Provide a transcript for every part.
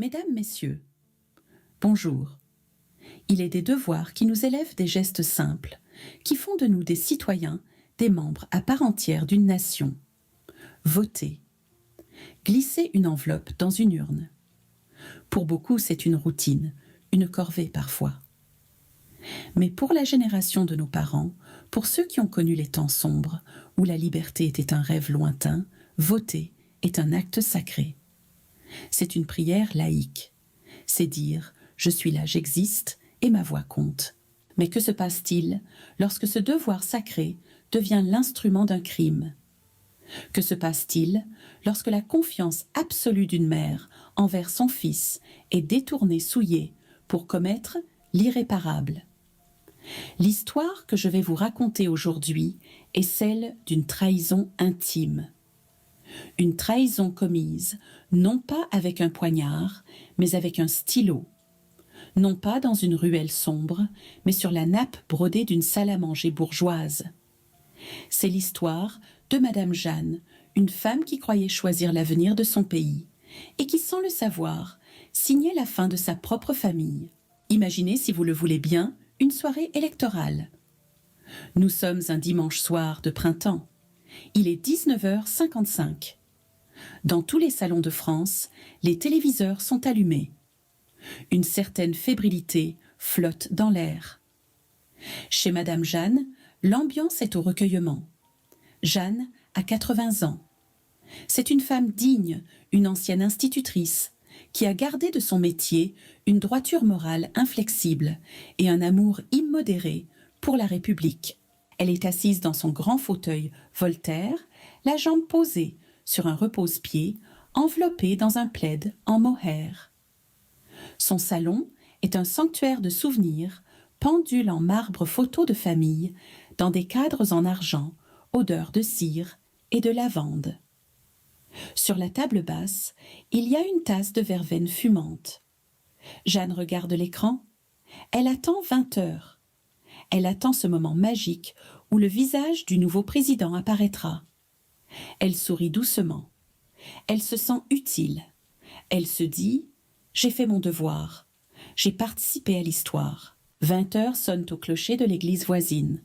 Mesdames, Messieurs, bonjour. Il est des devoirs qui nous élèvent des gestes simples, qui font de nous des citoyens, des membres à part entière d'une nation. Voter. Glisser une enveloppe dans une urne. Pour beaucoup, c'est une routine, une corvée parfois. Mais pour la génération de nos parents, pour ceux qui ont connu les temps sombres, où la liberté était un rêve lointain, voter est un acte sacré. C'est une prière laïque. C'est dire « je suis là, j'existe et ma voix compte ». Mais que se passe-t-il lorsque ce devoir sacré devient l'instrument d'un crime? Que se passe-t-il lorsque la confiance absolue d'une mère envers son fils est détournée, souillée, pour commettre l'irréparable? L'histoire que je vais vous raconter aujourd'hui est celle d'une trahison intime. Une trahison commise, non pas avec un poignard, mais avec un stylo. Non pas dans une ruelle sombre, mais sur la nappe brodée d'une salle à manger bourgeoise. C'est l'histoire de Madame Jeanne, une femme qui croyait choisir l'avenir de son pays, et qui, sans le savoir, signait la fin de sa propre famille. Imaginez, si vous le voulez bien, une soirée électorale. Nous sommes un dimanche soir de printemps. Il est 19h55. Dans tous les salons de France, les téléviseurs sont allumés. Une certaine fébrilité flotte dans l'air. Chez Madame Jeanne, l'ambiance est au recueillement. Jeanne a 80 ans. C'est une femme digne, une ancienne institutrice, qui a gardé de son métier une droiture morale inflexible et un amour immodéré pour la République. Elle est assise dans son grand fauteuil Voltaire, la jambe posée sur un repose-pied, enveloppée dans un plaid en mohair. Son salon est un sanctuaire de souvenirs, pendule en marbre photo de famille, dans des cadres en argent, odeur de cire et de lavande. Sur la table basse, il y a une tasse de verveine fumante. Jeanne regarde l'écran. Elle attend 20 heures. Elle attend ce moment magique où le visage du nouveau président apparaîtra. Elle sourit doucement. Elle se sent utile. Elle se dit « J'ai fait mon devoir. J'ai participé à l'histoire. » 20 heures sonnent au clocher de l'église voisine.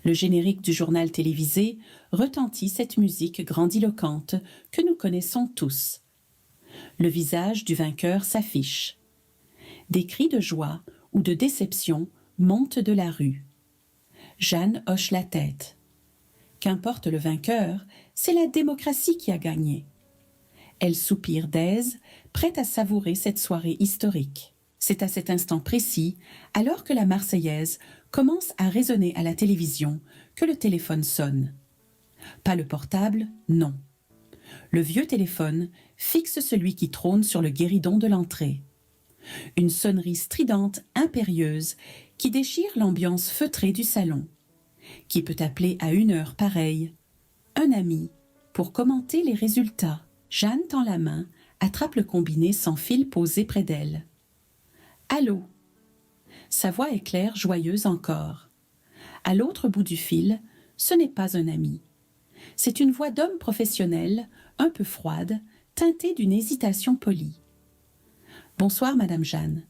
Le générique du journal télévisé retentit cette musique grandiloquente que nous connaissons tous. Le visage du vainqueur s'affiche. Des cris de joie ou de déception montent de la rue. Jeanne hoche la tête. Qu'importe le vainqueur, c'est la démocratie qui a gagné. Elle soupire d'aise, prête à savourer cette soirée historique. C'est à cet instant précis, alors que la Marseillaise commence à résonner à la télévision, que le téléphone sonne. Pas le portable, non. Le vieux téléphone fixe celui qui trône sur le guéridon de l'entrée. Une sonnerie stridente, impérieuse, qui déchire l'ambiance feutrée du salon. Qui peut appeler à une heure pareille un ami pour commenter les résultats? Jeanne tend la main, attrape le combiné sans fil posé près d'elle. Allô? Sa voix est claire, joyeuse encore. À l'autre bout du fil, ce n'est pas un ami. C'est une voix d'homme professionnel, un peu froide, teintée d'une hésitation polie. Bonsoir, Madame Jeanne.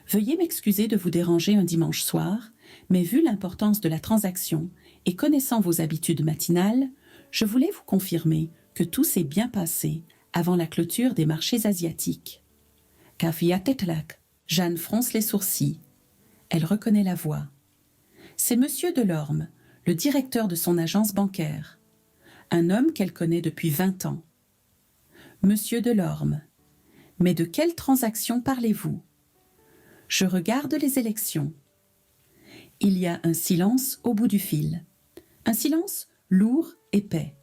Veuillez m'excuser de vous déranger un dimanche soir, mais vu l'importance de la transaction et connaissant vos habitudes matinales, je voulais vous confirmer que tout s'est bien passé avant la clôture des marchés asiatiques. Kafiatetlak. Jeanne fronce les sourcils. Elle reconnaît la voix. C'est Monsieur Delorme, le directeur de son agence bancaire. Un homme qu'elle connaît depuis 20 ans. Monsieur Delorme. Mais de quelle transaction parlez-vous? Je regarde les élections. Il y a un silence au bout du fil. Un silence lourd, épais.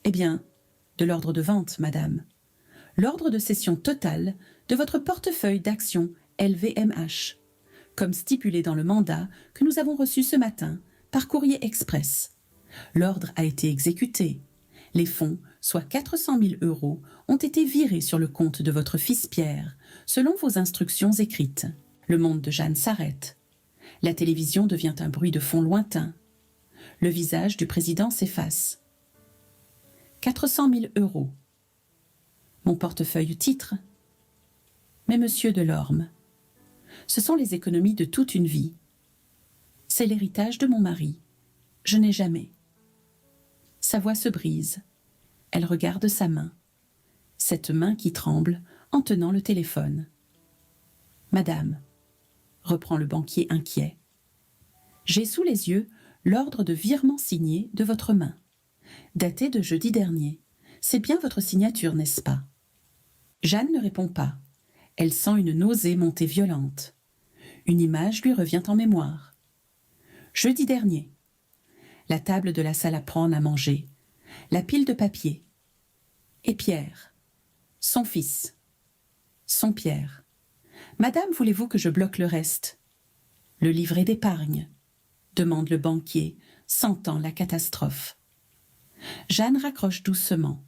Eh bien, de l'ordre de vente, madame. L'ordre de cession totale de votre portefeuille d'actions LVMH, comme stipulé dans le mandat que nous avons reçu ce matin par courrier express. L'ordre a été exécuté. Les fonds, soit 400 000 €, ont été virés sur le compte de votre fils Pierre, selon vos instructions écrites. Le monde de Jeanne s'arrête. La télévision devient un bruit de fond lointain. Le visage du président s'efface. 400 000 €. Mon portefeuille titre. Mais monsieur Delorme, ce sont les économies de toute une vie. C'est l'héritage de mon mari. Je n'ai jamais. Sa voix se brise. Elle regarde sa main. Cette main qui tremble en tenant le téléphone. Madame, reprend le banquier inquiet, j'ai sous les yeux l'ordre de virement signé de votre main, daté de jeudi dernier. C'est bien votre signature, n'est-ce pas? Jeanne ne répond pas. Elle sent une nausée monter violente. Une image lui revient en mémoire. Jeudi dernier. La table de la salle à prendre à manger. La pile de papier. Et Pierre. Son fils. Son Pierre. Madame, voulez-vous que je bloque le reste? Le livret d'épargne, demande le banquier, sentant la catastrophe. Jeanne raccroche doucement.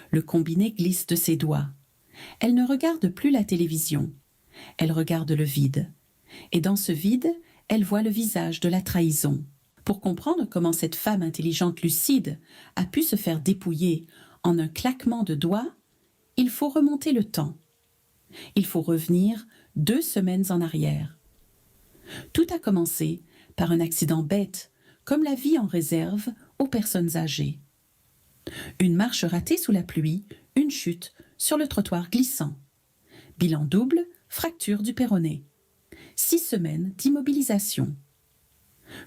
Le combiné glisse de ses doigts. Elle ne regarde plus la télévision. Elle regarde le vide. Et dans ce vide, elle voit le visage de la trahison. Pour comprendre comment cette femme intelligente lucide a pu se faire dépouiller en un claquement de doigts, il faut remonter le temps. Il faut revenir 2 semaines en arrière. Tout a commencé par un accident bête, comme la vie en réserve aux personnes âgées. Une marche ratée sous la pluie, une chute sur le trottoir glissant. Bilan double, fracture du péroné. 6 semaines d'immobilisation.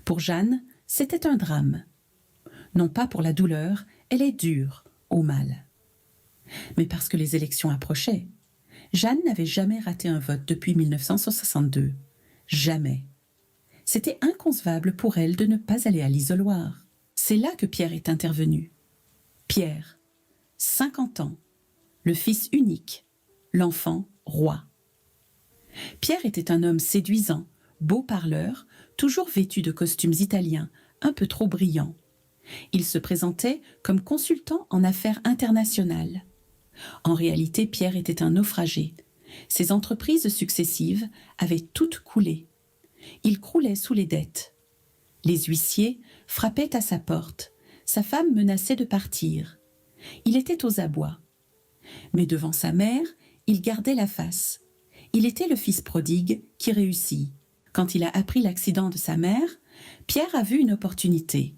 Pour Jeanne, c'était un drame. Non pas pour la douleur, elle est dure, au mal. Mais parce que les élections approchaient. Jeanne n'avait jamais raté un vote depuis 1962. Jamais. C'était inconcevable pour elle de ne pas aller à l'isoloir. C'est là que Pierre est intervenu. Pierre, 50 ans, le fils unique, l'enfant roi. Pierre était un homme séduisant, beau parleur, toujours vêtu de costumes italiens, un peu trop brillants. Il se présentait comme consultant en affaires internationales. En réalité, Pierre était un naufragé. Ses entreprises successives avaient toutes coulé. Il croulait sous les dettes. Les huissiers frappaient à sa porte. Sa femme menaçait de partir. Il était aux abois. Mais devant sa mère, il gardait la face. Il était le fils prodigue qui réussit. Quand il a appris l'accident de sa mère, Pierre a vu une opportunité.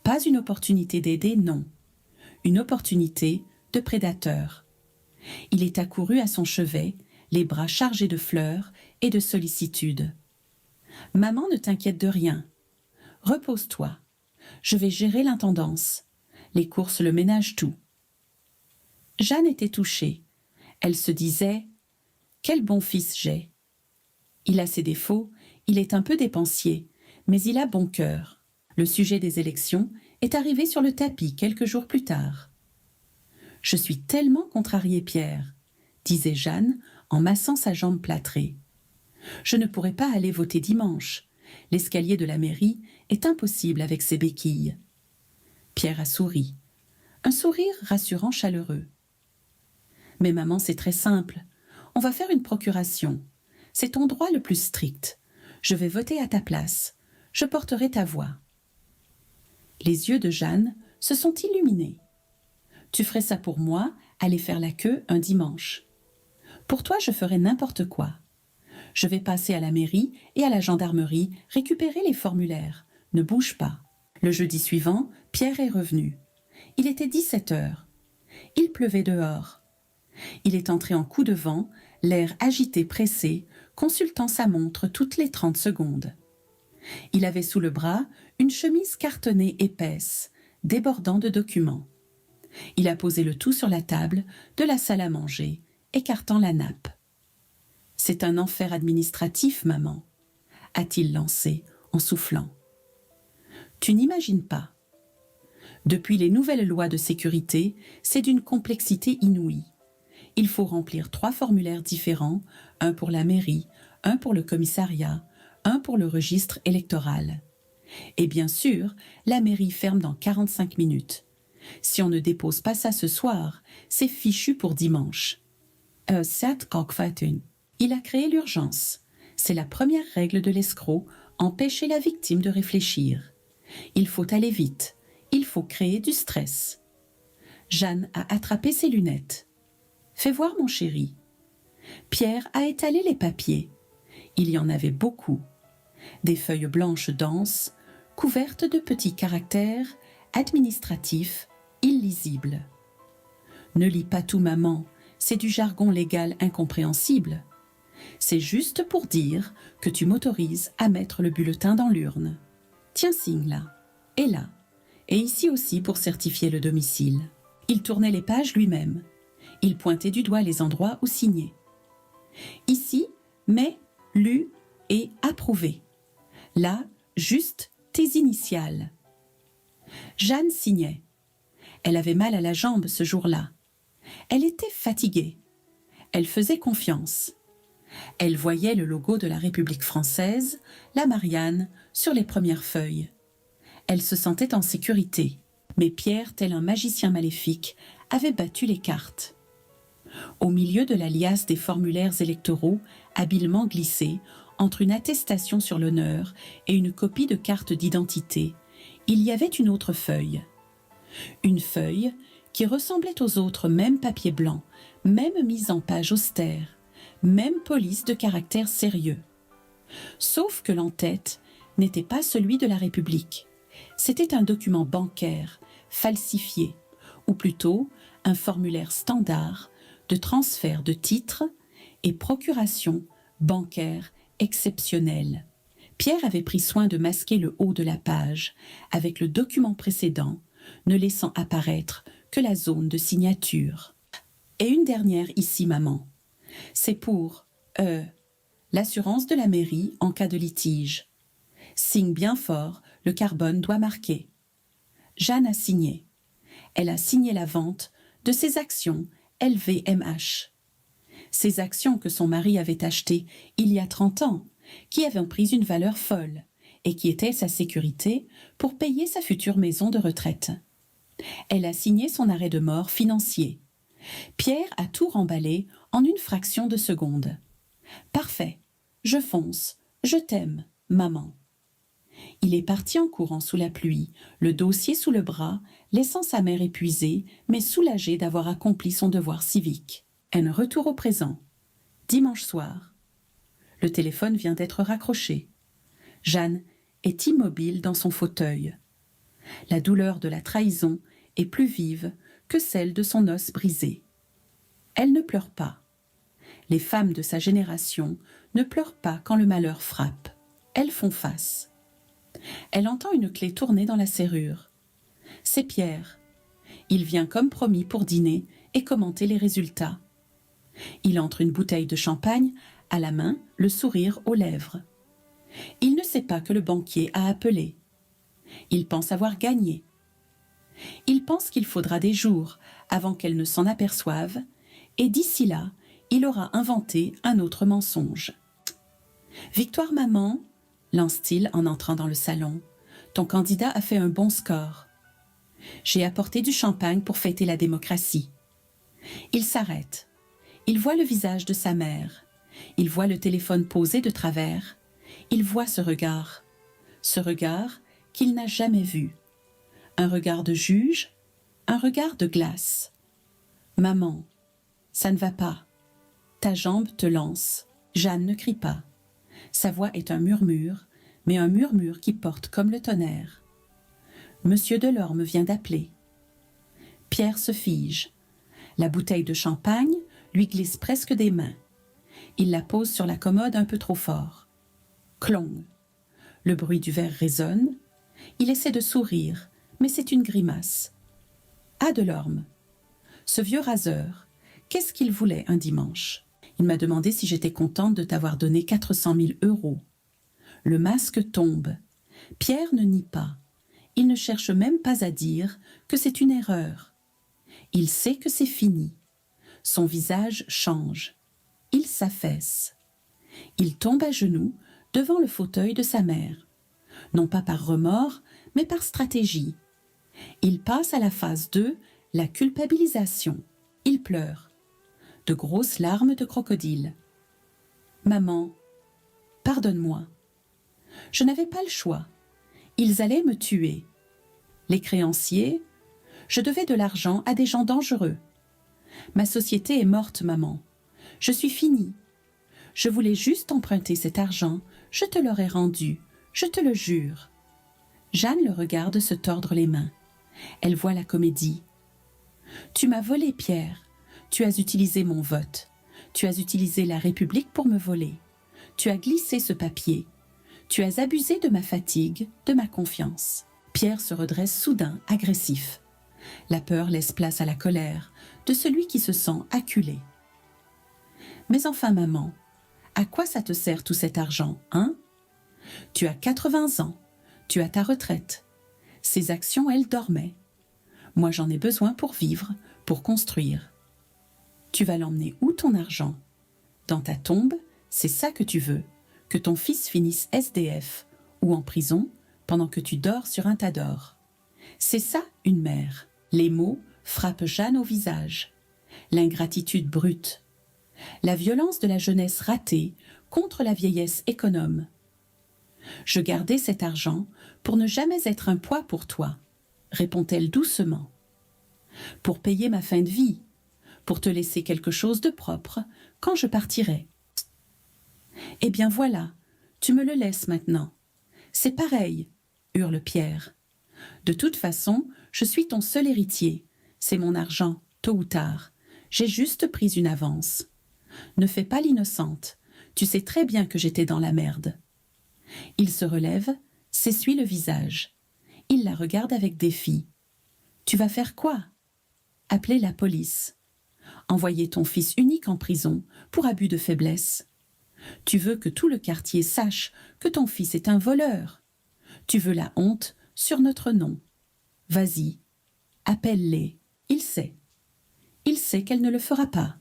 Pas une opportunité d'aider, non. Une opportunité de prédateur. Il est accouru à son chevet, les bras chargés de fleurs et de sollicitude. « Maman, ne t'inquiète de rien. Repose-toi. Je vais gérer l'intendance. Les courses, le ménage, tout. » Jeanne était touchée. Elle se disait « Quel bon fils j'ai !» Il a ses défauts, il est un peu dépensier, mais il a bon cœur. Le sujet des élections est arrivé sur le tapis quelques jours plus tard. « Je suis tellement contrariée, Pierre, » disait Jeanne en massant sa jambe plâtrée. « Je ne pourrai pas aller voter dimanche. L'escalier de la mairie est impossible avec ses béquilles. » Pierre a souri. Un sourire rassurant chaleureux. « Mais maman, c'est très simple. On va faire une procuration. C'est ton droit le plus strict. Je vais voter à ta place. Je porterai ta voix. » Les yeux de Jeanne se sont illuminés. « Tu ferais ça pour moi, aller faire la queue un dimanche. Pour toi, je ferai n'importe quoi. Je vais passer à la mairie et à la gendarmerie récupérer les formulaires. Ne bouge pas. » Le jeudi suivant, Pierre est revenu. Il était 17 heures. Il pleuvait dehors. Il est entré en coup de vent, l'air agité, pressé, consultant sa montre toutes les 30 secondes. Il avait sous le bras une chemise cartonnée épaisse, débordant de documents. Il a posé le tout sur la table de la salle à manger, écartant la nappe. « C'est un enfer administratif, maman, » a-t-il lancé en soufflant. « Tu n'imagines pas. Depuis les nouvelles lois de sécurité, c'est d'une complexité inouïe. Il faut remplir 3 formulaires différents, un pour la mairie, un pour le commissariat, un pour le registre électoral. Et bien sûr, la mairie ferme dans 45 minutes. Si on ne dépose pas ça ce soir, c'est fichu pour dimanche. » Il a créé l'urgence. C'est la première règle de l'escroc, empêcher la victime de réfléchir. Il faut aller vite. Il faut créer du stress. Jeanne a attrapé ses lunettes. « Fais voir, mon chéri. » Pierre a étalé les papiers. Il y en avait beaucoup. Des feuilles blanches denses, couvertes de petits caractères administratifs illisibles. Ne lis pas tout, maman, c'est du jargon légal incompréhensible. C'est juste pour dire que tu m'autorises à mettre le bulletin dans l'urne. Tiens, signe là, et ici aussi pour certifier le domicile. Il tournait les pages lui-même. Il pointait du doigt les endroits où signer. Ici, mets, lu et approuvé. Là, juste tes initiales. Jeanne signait. Elle avait mal à la jambe ce jour-là. Elle était fatiguée. Elle faisait confiance. Elle voyait le logo de la République française, la Marianne, sur les premières feuilles. Elle se sentait en sécurité. Mais Pierre, tel un magicien maléfique, avait battu les cartes. Au milieu de la liasse des formulaires électoraux, habilement glissés, entre une attestation sur l'honneur et une copie de carte d'identité, il y avait une autre feuille. Une feuille qui ressemblait aux autres, même papier blanc, même mise en page austère, même police de caractère sérieux. Sauf que l'en-tête n'était pas celui de la République. C'était un document bancaire, falsifié, ou plutôt un formulaire standard de transfert de titres et procuration bancaire exceptionnelle. Pierre avait pris soin de masquer le haut de la page avec le document précédent, ne laissant apparaître que la zone de signature. Et une dernière ici, maman. C'est pour, l'assurance de la mairie en cas de litige. Signe bien fort, le carbone doit marquer. Jeanne a signé. Elle a signé la vente de ses actions LVMH. Ces actions que son mari avait achetées il y a 30 ans, qui avaient pris une valeur folle et qui étaient sa sécurité pour payer sa future maison de retraite. Elle a signé son arrêt de mort financier. Pierre a tout remballé en une fraction de seconde. Parfait, je fonce, je t'aime, maman. Il est parti en courant sous la pluie, le dossier sous le bras, laissant sa mère épuisée, mais soulagée d'avoir accompli son devoir civique. Un retour au présent. Dimanche soir. Le téléphone vient d'être raccroché. Jeanne est immobile dans son fauteuil. La douleur de la trahison est plus vive que celle de son os brisé. Elle ne pleure pas. Les femmes de sa génération ne pleurent pas quand le malheur frappe. Elles font face. Elle entend une clé tourner dans la serrure. C'est Pierre. Il vient comme promis pour dîner et commenter les résultats. Il entre une bouteille de champagne à la main, le sourire aux lèvres. Il ne sait pas que le banquier a appelé. Il pense avoir gagné. Il pense qu'il faudra des jours avant qu'elle ne s'en aperçoive, et d'ici là, il aura inventé un autre mensonge. « Victoire, maman !» lance-t-il en entrant dans le salon. « Ton candidat a fait un bon score. J'ai apporté du champagne pour fêter la démocratie. » Il s'arrête. Il voit le visage de sa mère. Il voit le téléphone posé de travers. Il voit ce regard qu'il n'a jamais vu. Un regard de juge, un regard de glace. « Maman, ça ne va pas. Ta jambe te lance. » Jeanne ne crie pas. Sa voix est un murmure, mais un murmure qui porte comme le tonnerre. Monsieur Delorme vient d'appeler. Pierre se fige. La bouteille de champagne lui glisse presque des mains. Il la pose sur la commode un peu trop fort. Clong. Le bruit du verre résonne. Il essaie de sourire, mais c'est une grimace. Ah, Delorme. Ce vieux raseur, qu'est-ce qu'il voulait un dimanche? Il m'a demandé si j'étais contente de t'avoir donné 400 000 €. Le masque tombe. Pierre ne nie pas. Il ne cherche même pas à dire que c'est une erreur. Il sait que c'est fini. Son visage change. Il s'affaisse. Il tombe à genoux devant le fauteuil de sa mère. Non pas par remords, mais par stratégie. Il passe à la phase 2, la culpabilisation. Il pleure. De grosses larmes de crocodile. « Maman, pardonne-moi. Je n'avais pas le choix. Ils allaient me tuer. Les créanciers, je devais de l'argent à des gens dangereux. Ma société est morte, maman. Je suis finie. Je voulais juste emprunter cet argent, je te l'aurais rendu, je te le jure. » Jeanne le regarde se tordre les mains. Elle voit la comédie. « Tu m'as volé, Pierre. Tu as utilisé mon vote. Tu as utilisé la République pour me voler. Tu as glissé ce papier. Tu as abusé de ma fatigue, de ma confiance. » Pierre se redresse soudain, agressif. La peur laisse place à la colère de celui qui se sent acculé. « Mais enfin, maman, à quoi ça te sert tout cet argent, hein? Tu as 80 ans, tu as ta retraite. Ces actions, elles dormaient. Moi, j'en ai besoin pour vivre, pour construire. Tu vas l'emmener où ton argent? Dans ta tombe, c'est ça que tu veux, que ton fils finisse SDF ou en prison pendant que tu dors sur un tas d'or. C'est ça, une mère. » Les mots frappent Jeanne au visage. L'ingratitude brute. La violence de la jeunesse ratée contre la vieillesse économe. « Je gardais cet argent pour ne jamais être un poids pour toi, » répond-elle doucement. « Pour payer ma fin de vie, pour te laisser quelque chose de propre quand je partirai. » « Eh bien voilà, tu me le laisses maintenant. C'est pareil, » hurle Pierre. « De toute façon, je suis ton seul héritier. C'est mon argent, tôt ou tard. J'ai juste pris une avance. Ne fais pas l'innocente. Tu sais très bien que j'étais dans la merde. » Il se relève, s'essuie le visage. Il la regarde avec défi. « Tu vas faire quoi? Appeler la police. Envoyer ton fils unique en prison pour abus de faiblesse. Tu veux que tout le quartier sache que ton fils est un voleur. Tu veux la honte sur notre nom. Vas-y, appelle-les. Il sait. Il sait qu'elle ne le fera pas.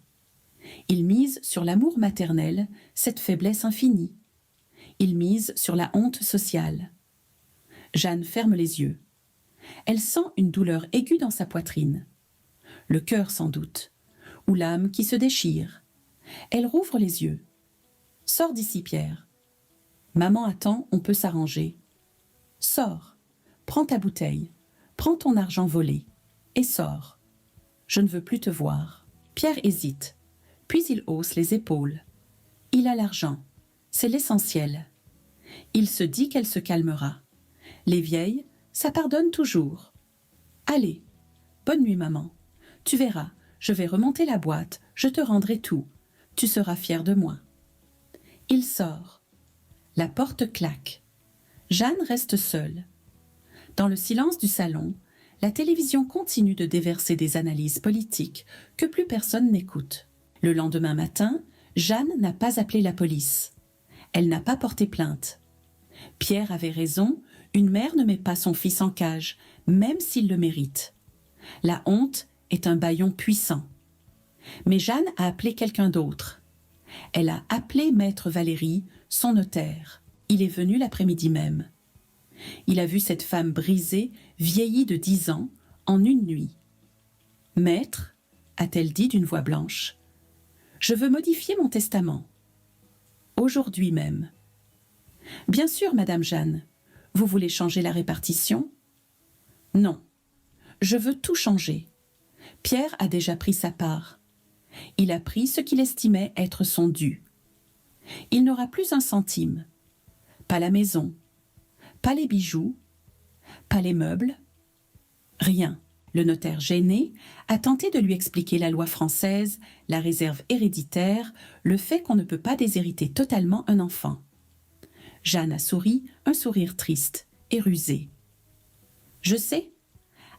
Il mise sur l'amour maternel, cette faiblesse infinie. Il mise sur la honte sociale. » Jeanne ferme les yeux. Elle sent une douleur aiguë dans sa poitrine. Le cœur sans doute, ou l'âme qui se déchire. Elle rouvre les yeux. « Sors d'ici, Pierre. Maman attend, on peut s'arranger. Sors, prends ta bouteille, prends ton argent volé, et sors. Je ne veux plus te voir. » Pierre hésite, puis il hausse les épaules. Il a l'argent, c'est l'essentiel. Il se dit qu'elle se calmera. Les vieilles, ça pardonne toujours. « Allez, bonne nuit, maman. Tu verras, je vais remonter la boîte, je te rendrai tout. Tu seras fière de moi. » Il sort. La porte claque. Jeanne reste seule. Dans le silence du salon, la télévision continue de déverser des analyses politiques que plus personne n'écoute. Le lendemain matin, Jeanne n'a pas appelé la police. Elle n'a pas porté plainte. Pierre avait raison, une mère ne met pas son fils en cage, même s'il le mérite. La honte est un bâillon puissant. Mais Jeanne a appelé quelqu'un d'autre. Elle a appelé Maître Valéry, son notaire. Il est venu l'après-midi même. Il a vu cette femme brisée, vieillie de 10 ans, en une nuit. « Maître, » a-t-elle dit d'une voix blanche, « je veux modifier mon testament. Aujourd'hui même. »« Bien sûr, Madame Jeanne. Vous voulez changer la répartition ? » ?»« Non. Je veux tout changer. Pierre a déjà pris sa part. Il a pris ce qu'il estimait être son dû. Il n'aura plus un centime. Pas la maison. Pas les bijoux. Pas les meubles. Rien. » Le notaire gêné a tenté de lui expliquer la loi française, la réserve héréditaire, le fait qu'on ne peut pas déshériter totalement un enfant. Jeanne a souri, un sourire triste et rusé. « Je sais.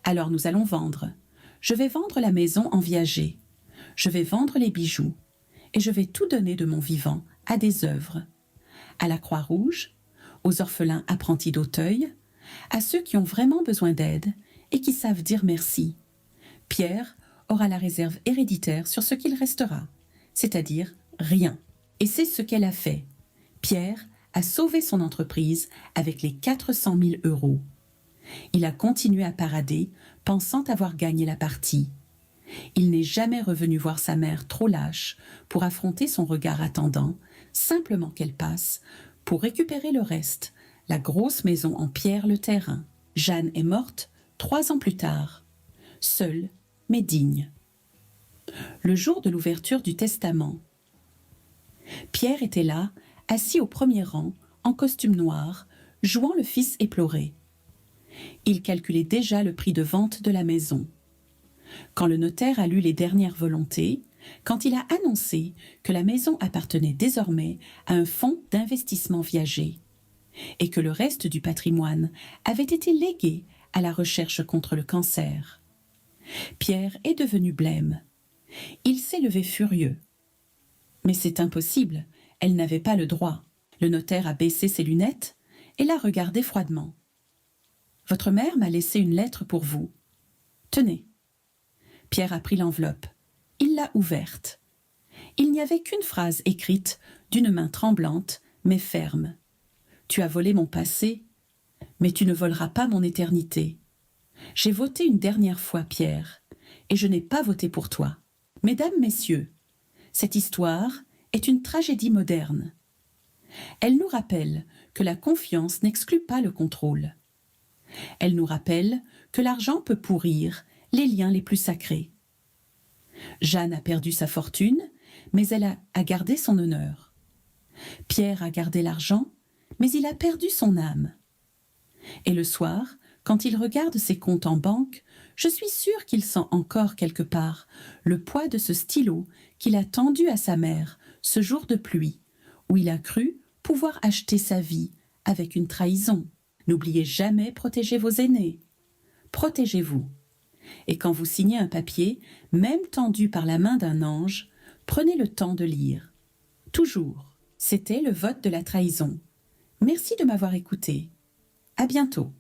Alors nous allons vendre. Je vais vendre la maison en viager. Je vais vendre les bijoux. Et je vais tout donner de mon vivant à des œuvres. À la Croix-Rouge, aux orphelins apprentis d'Auteuil, à ceux qui ont vraiment besoin d'aide et qui savent dire merci. Pierre aura la réserve héréditaire sur ce qu'il restera, c'est-à-dire rien. Et c'est ce qu'elle a fait. Pierre a sauvé son entreprise avec les 400 000 €. Il a continué à parader, pensant avoir gagné la partie. Il n'est jamais revenu voir sa mère trop lâche pour affronter son regard attendant, simplement qu'elle passe, pour récupérer le reste, la grosse maison en pierre, le terrain. Jeanne est morte 3 ans plus tard, seule mais digne. Le jour de l'ouverture du testament, Pierre était là, assis au premier rang, en costume noir, jouant le fils éploré. Il calculait déjà le prix de vente de la maison. Quand le notaire a lu les dernières volontés, quand il a annoncé que la maison appartenait désormais à un fonds d'investissement viager et que le reste du patrimoine avait été légué à la recherche contre le cancer, Pierre est devenu blême. Il s'est levé furieux. Mais c'est impossible, elle n'avait pas le droit. Le notaire a baissé ses lunettes et l'a regardé froidement. « Votre mère m'a laissé une lettre pour vous. Tenez. » Pierre a pris l'enveloppe. Il l'a ouverte. Il n'y avait qu'une phrase écrite, d'une main tremblante, mais ferme. « Tu as volé mon passé, mais tu ne voleras pas mon éternité. J'ai voté une dernière fois, Pierre, et je n'ai pas voté pour toi. Mesdames, messieurs, cette histoire est une tragédie moderne. Elle nous rappelle que la confiance n'exclut pas le contrôle. Elle nous rappelle que l'argent peut pourrir les liens les plus sacrés. Jeanne a perdu sa fortune, mais elle a gardé son honneur. Pierre a gardé l'argent, mais il a perdu son âme. Et le soir, quand il regarde ses comptes en banque, je suis sûre qu'il sent encore quelque part le poids de ce stylo qu'il a tendu à sa mère ce jour de pluie, où il a cru pouvoir acheter sa vie avec une trahison. N'oubliez jamais protéger vos aînés. Protégez-vous. Et quand vous signez un papier, même tendu par la main d'un ange, prenez le temps de lire. Toujours. C'était le vote de la trahison. Merci de m'avoir écouté. À bientôt.